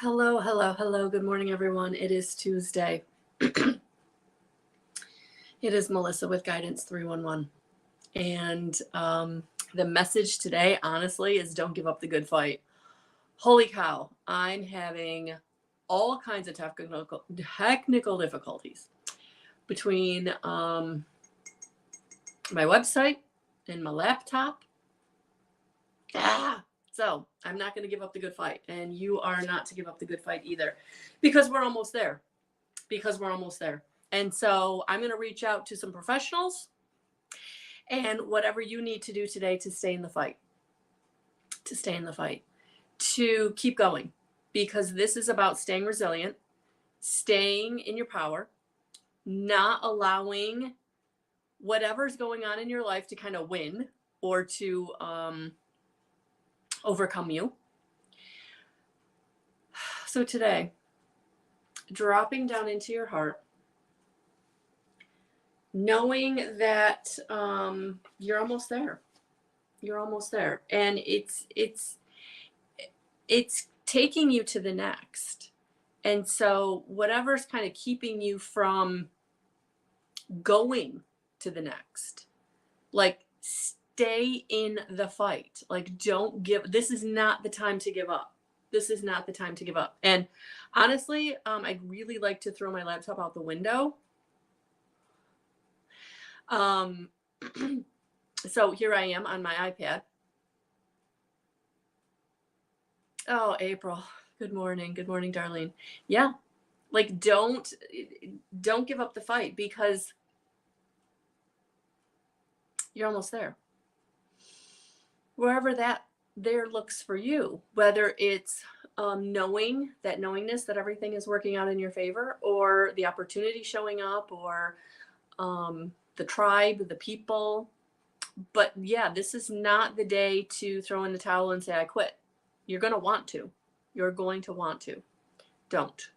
Hello, hello, hello. Good morning, everyone. It is Tuesday. It is Melissa with Guidance 311. And the message today, honestly, is don't give up the good fight. Holy cow, I'm having all kinds of technical difficulties between my website and my laptop. So I'm not going to give up the good fight. And you are not to give up the good fight either, because we're almost there. And so I'm going to reach out to some professionals and whatever you need to do today to stay in the fight, to keep going, because this is about staying resilient, staying in your power, not allowing whatever's going on in your life to kind of win or to overcome you. So today, dropping down into your heart, knowing that you're almost there. And it's taking you to the next. And so whatever's kind of keeping you from going to the next, like, stay in the fight. Like, this is not the time to give up. And honestly, I'd really like to throw my laptop out the window. So here I am on my iPad. Oh, April. Good morning, Darlene. Yeah. Like, don't give up the fight, because you're almost there. Wherever that there looks for you, whether it's knowingness that everything is working out in your favor, or the opportunity showing up, or the tribe, the people. But yeah, this is not the day to throw in the towel and say, I quit. You're going to want to. Don't.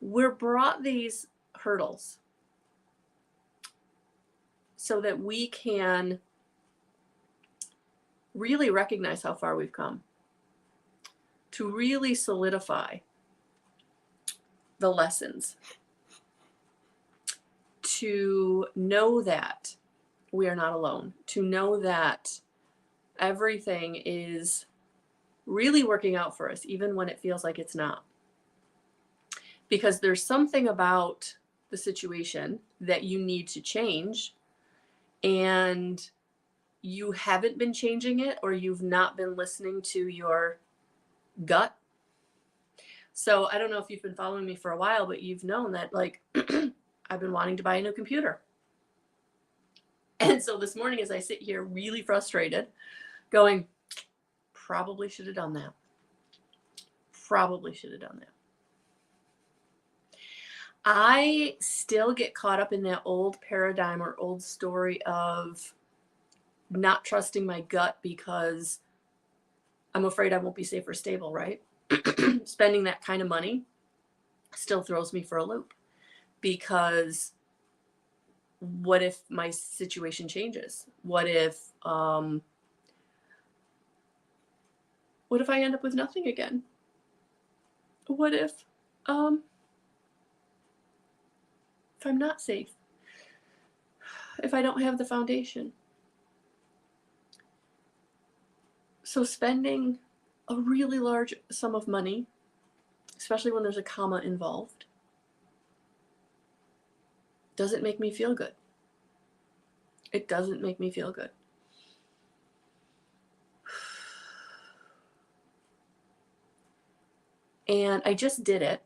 We're brought these hurdles so that we can really recognize how far we've come, to really solidify the lessons, to know that we are not alone, to know that everything is really working out for us, even when it feels like it's not. Because there's something about the situation that you need to change, and you haven't been changing it, or you've not been listening to your gut. So I don't know if you've been following me for a while, but you've known that, like, I've been wanting to buy a new computer. And so this morning, as I sit here really frustrated, going, probably should have done that. I still get caught up in that old paradigm or old story of not trusting my gut because I'm afraid I won't be safe or stable, right? Spending that kind of money still throws me for a loop, because what if my situation changes? What if I end up with nothing again? What if I'm not safe? If I don't have the foundation? So spending a really large sum of money, especially when there's a comma involved, doesn't make me feel good. It doesn't make me feel good. And I just did it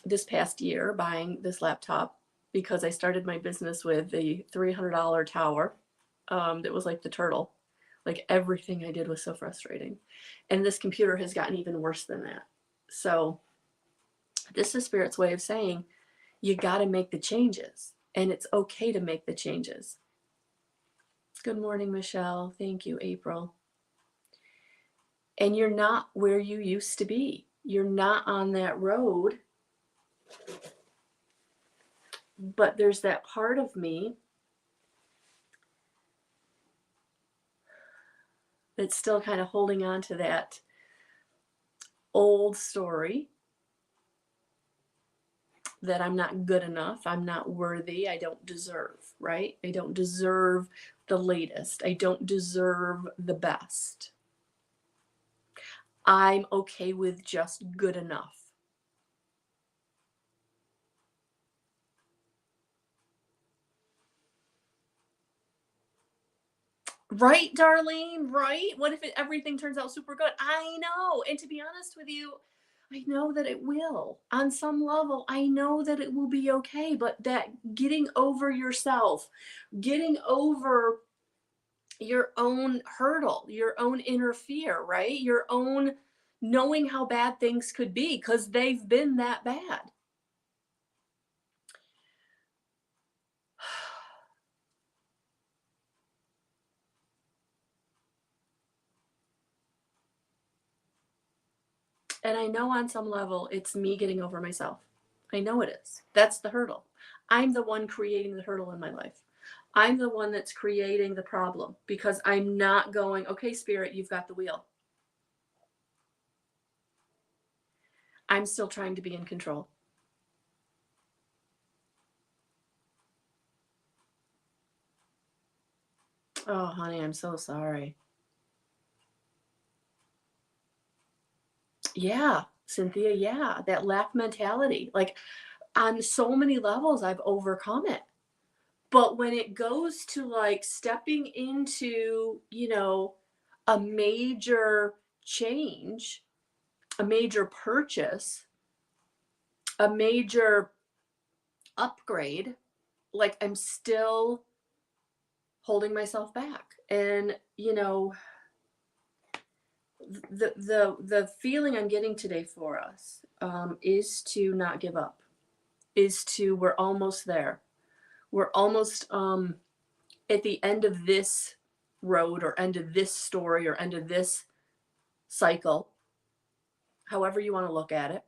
this past year, buying this laptop, because I started my business with a $300 tower that was like the turtle. Like, everything I did was so frustrating. And this computer has gotten even worse than that. So this is Spirit's way of saying, you got to make the changes, and it's okay to make the changes. Good morning, Michelle. Thank you, April. And you're not where you used to be. You're not on that road. But there's that part of me that's still kind of holding on to that old story that I'm not good enough, I'm not worthy, I don't deserve, right? I don't deserve the latest, I don't deserve the best. I'm okay with just good enough. Right, Darlene? Right? What if everything turns out super good? I know. And to be honest with you, I know that it will. On some level, I know that it will be okay. But that getting over yourself, getting over your own hurdle, your own inner fear, right? Your own knowing how bad things could be because they've been that bad. And I know on some level it's me getting over myself. I know it is. That's the hurdle. I'm the one creating the hurdle in my life. I'm the one that's creating the problem because I'm not going, okay, spirit, you've got the wheel. I'm still trying to be in control. Oh, honey, I'm so sorry. Yeah, Cynthia, yeah, that lack mentality. Like on so many levels, I've overcome it. But when it goes to like stepping into, a major change, a major purchase, a major upgrade, like I'm still holding myself back. And, the feeling I'm getting today for us is to not give up, is to, we're almost there. We're almost at the end of this road or end of this story or end of this cycle, however you want to look at it.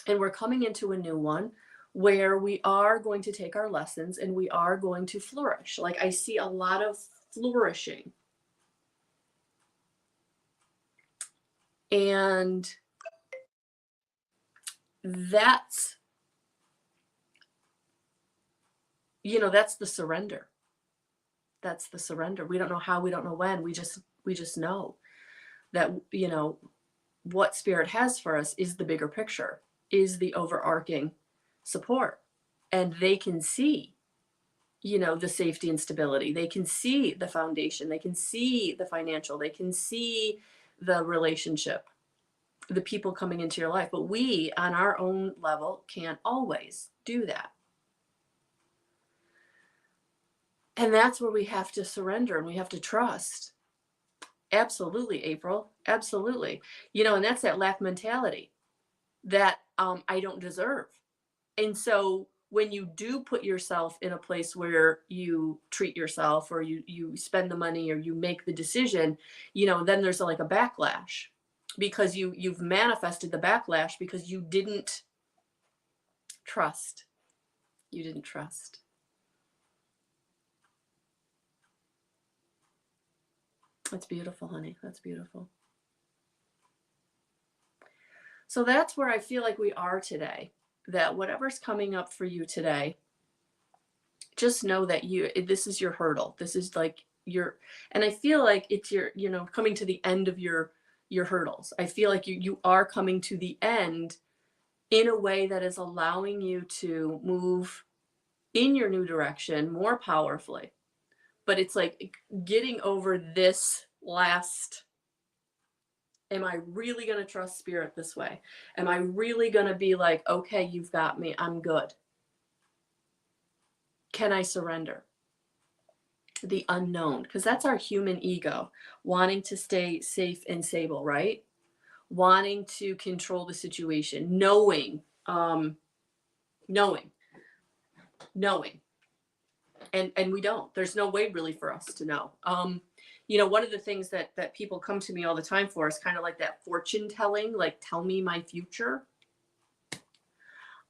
And we're coming into a new one where we are going to take our lessons and we are going to flourish. Like I see a lot of flourishing. And that's, that's the surrender. That's the surrender. We don't know how, we don't know when. We just know that, what spirit has for us is the bigger picture, is the overarching support. And they can see, the safety and stability. They can see the foundation. They can see the financial. They can see the relationship, the people coming into your life. But we, on our own level, can't always do that. And that's where we have to surrender and we have to trust. Absolutely, April. Absolutely. And that's that lack mentality that I don't deserve. And so when you do put yourself in a place where you treat yourself or you spend the money or you make the decision, then there's like a backlash because you've manifested the backlash because you didn't trust. You didn't trust. That's beautiful, honey. That's beautiful. So that's where I feel like we are today, that whatever's coming up for you today, just know that this is your hurdle. This is like and I feel like it's your, coming to the end of your hurdles. I feel like you are coming to the end in a way that is allowing you to move in your new direction more powerfully. But it's like getting over this last, am I really going to trust spirit this way? Am I really going to be like, okay, you've got me, I'm good? Can I surrender? The unknown, because that's our human ego, wanting to stay safe and stable, right? Wanting to control the situation, knowing, knowing. And we don't. There's no way really for us to know. One of the things that people come to me all the time for is kind of like that fortune telling, like, tell me my future.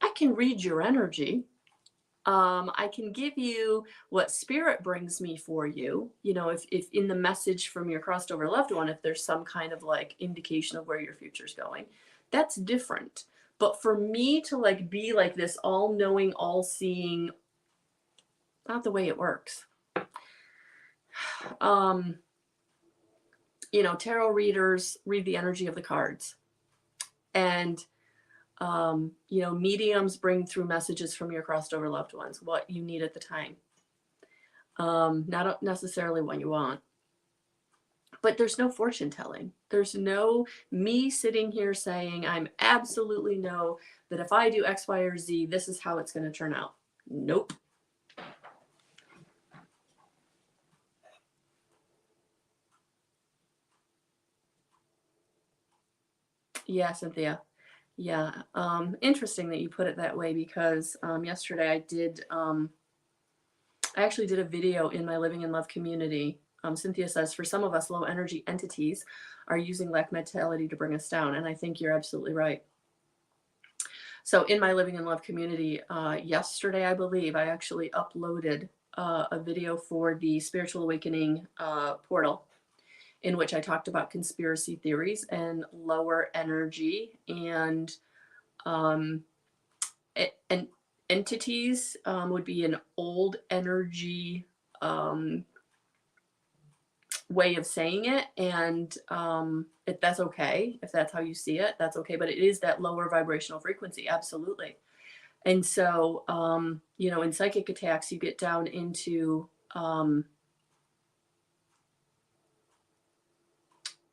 I can read your energy. I can give you what spirit brings me for you. You know, if in the message from your crossed over loved one, if there's some kind of like indication of where your future's going, that's different. But for me to like be like this all knowing, all seeing, not the way it works. Um, you know, tarot readers read the energy of the cards. And you know, mediums bring through messages from your crossed over loved ones, what you need at the time. Not necessarily what you want. But there's no fortune telling. There's no me sitting here saying, I'm absolutely know that if I do X, Y, or Z, this is how it's going to turn out. Nope. Yeah, Cynthia. Yeah. Interesting that you put it that way because yesterday I actually did a video in my Living in Love community. Cynthia says, for some of us, low energy entities are using lack mentality to bring us down. And I think you're absolutely right. So in my Living in Love community, yesterday, I believe, I actually uploaded a video for the Spiritual Awakening portal in which I talked about conspiracy theories and lower energy um, and entities would be an old energy way of saying it, and if that's okay, if that's how you see it, that's okay, but it is that lower vibrational frequency, absolutely. And so you know, in psychic attacks you get down into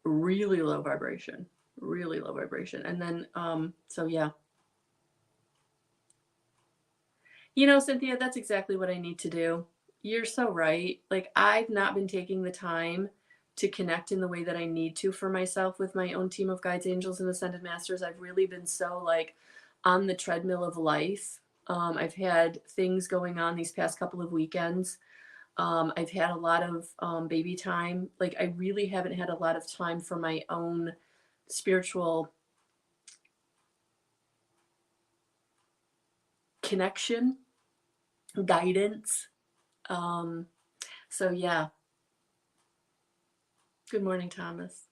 really low vibration, really low vibration. And then so yeah, you know, Cynthia, that's exactly what I need to do. You're so right. Like, I've not been taking the time to connect in the way that I need to for myself with my own team of guides, angels, and ascended masters. I've really been so like on the treadmill of life. I've had things going on these past couple of weekends. I've had a lot of baby time. Like, I really haven't had a lot of time for my own spiritual connection, guidance. Um, so yeah. Good morning, Thomas.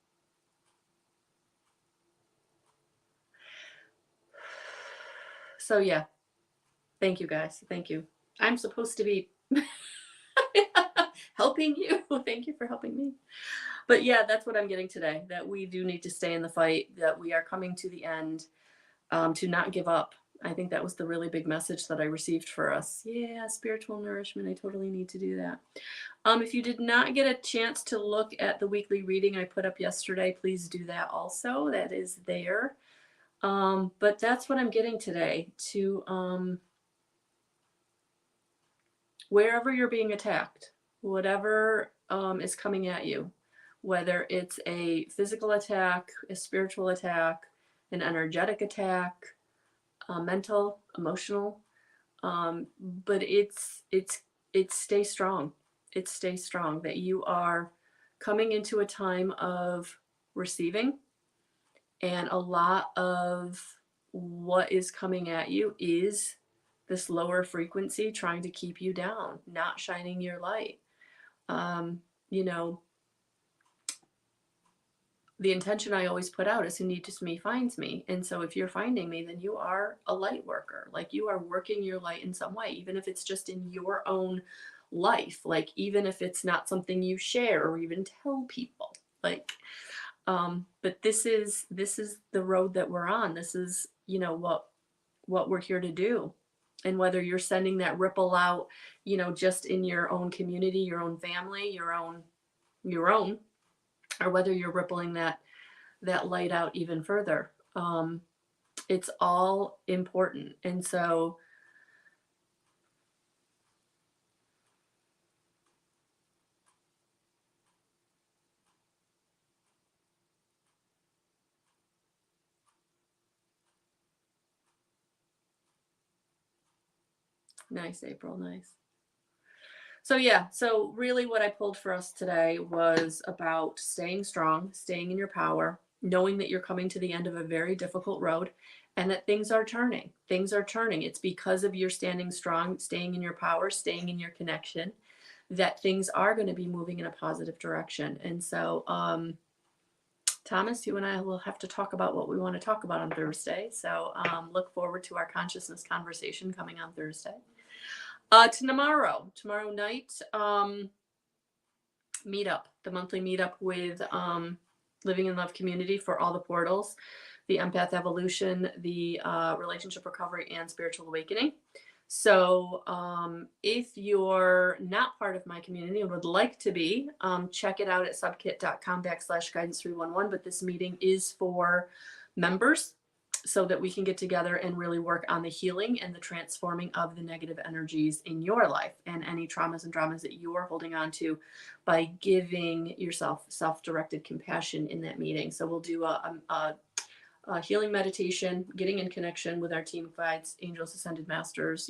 So yeah, thank you guys. Thank you. I'm supposed to be helping you. Thank you for helping me. But yeah, that's what I'm getting today, that we do need to stay in the fight, that we are coming to the end, to not give up. I think that was the really big message that I received for us. Yeah, spiritual nourishment. I totally need to do that. If you did not get a chance to look at the weekly reading I put up yesterday, please do that also. That is there. But that's what I'm getting today, to wherever you're being attacked, whatever is coming at you, whether it's a physical attack, a spiritual attack, an energetic attack, mental, emotional, but it's stay strong. It's stay strong, that you are coming into a time of receiving, and a lot of what is coming at you is this lower frequency trying to keep you down, not shining your light. You know, the intention I always put out is, who needs me finds me. And so if you're finding me, then you are a light worker. Like, you are working your light in some way, even if it's just in your own life. Like, even if it's not something you share or even tell people. Like, but this is the road that we're on. This is, you know, what we're here to do. And whether you're sending that ripple out, you know, just in your own community, your own family, your own, or whether you're rippling that light out even further, it's all important. And so nice, April, nice. So yeah, so really what I pulled for us today was about staying strong, staying in your power, knowing that you're coming to the end of a very difficult road. and that things are turning. Things are turning. It's because of your standing strong, staying in your power, staying in your connection, that things are going to be moving in a positive direction. And so, Thomas, you and I will have to talk about what we want to talk about on Thursday. So look forward to our consciousness conversation coming on Thursday. Tomorrow night, meetup, the monthly meetup with Living in Love Community for all the portals, the Empath Evolution, the Relationship Recovery, and Spiritual Awakening. So if you're not part of my community and would like to be, check it out at subkit.com/guidance311. But this meeting is for members so that we can get together and really work on the healing and the transforming of the negative energies in your life and any traumas and dramas that you are holding on to by giving yourself self-directed compassion in that meeting. So we'll do a healing meditation, getting in connection with our team guides, angels, ascended masters,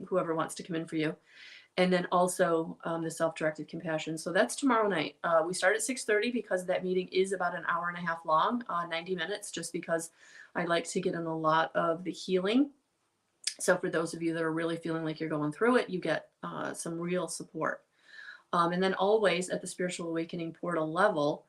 whoever wants to come in for you. And then also the self-directed compassion. So that's tomorrow night. We start at 6:30 because that meeting is about an hour and a half long, 90 minutes, just because I like to get in a lot of the healing. So for those of you that are really feeling like you're going through it, you get some real support. And then always at the Spiritual Awakening portal level,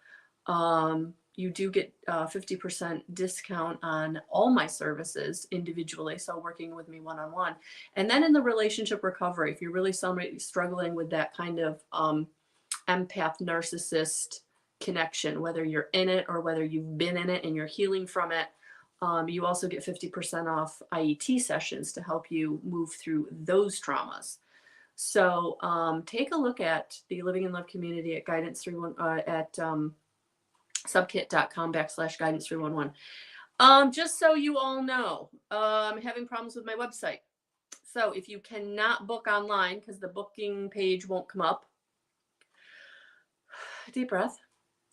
you do get 50% discount on all my services individually. So working with me one-on-one. And then in the relationship recovery, if you're really somebody struggling with that kind of empath narcissist connection, whether you're in it or whether you've been in it and you're healing from it, you also get 50% off IET sessions to help you move through those traumas. So take a look at the Living in Love community at subkit.com/guidance311. Just so you all know, I'm having problems with my website. So if you cannot book online because the booking page won't come up, deep breath,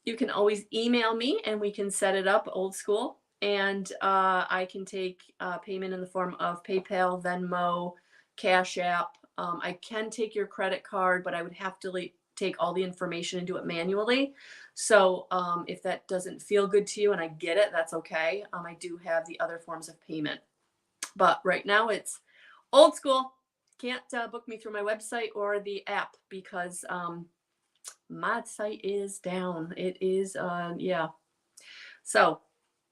you can always email me and we can set it up old school. And I can take payment in the form of PayPal, Venmo, Cash App. I can take your credit card, but I would have to take all the information and do it manually. So if that doesn't feel good to you, and I get it, that's okay. I do have the other forms of payment. But right now it's old school. Can't book me through my website or the app because my site is down. It is, yeah. So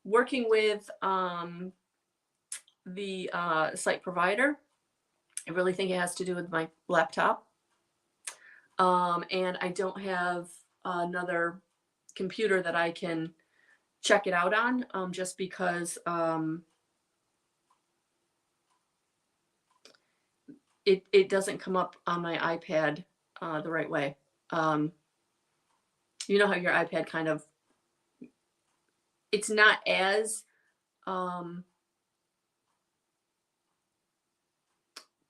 working with the site provider, I really think it has to do with my laptop. And I don't have another computer that I can check it out on, just because it doesn't come up on my iPad the right way. You know how your iPad kind of, it's not as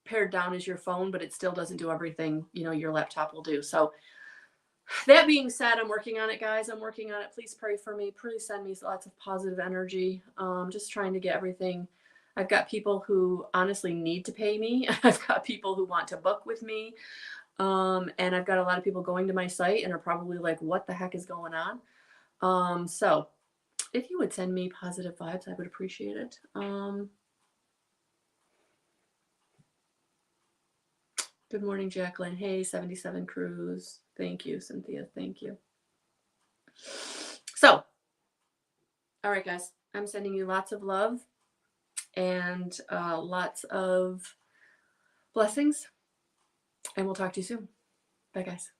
pared down as your phone, but it still doesn't do everything, your laptop will do. So that being said, I'm working on it, guys. I'm working on it. Please pray for me. Please send me lots of positive energy. Just trying to get everything. I've got people who honestly need to pay me. I've got people who want to book with me. And I've got a lot of people going to my site and are probably like, what the heck is going on? So if you would send me positive vibes, I would appreciate it. Good morning, Jacqueline. Hey, 77 Cruz. Thank you, Cynthia. Thank you. So, all right, guys, I'm sending you lots of love and lots of blessings, and we'll talk to you soon. Bye, guys.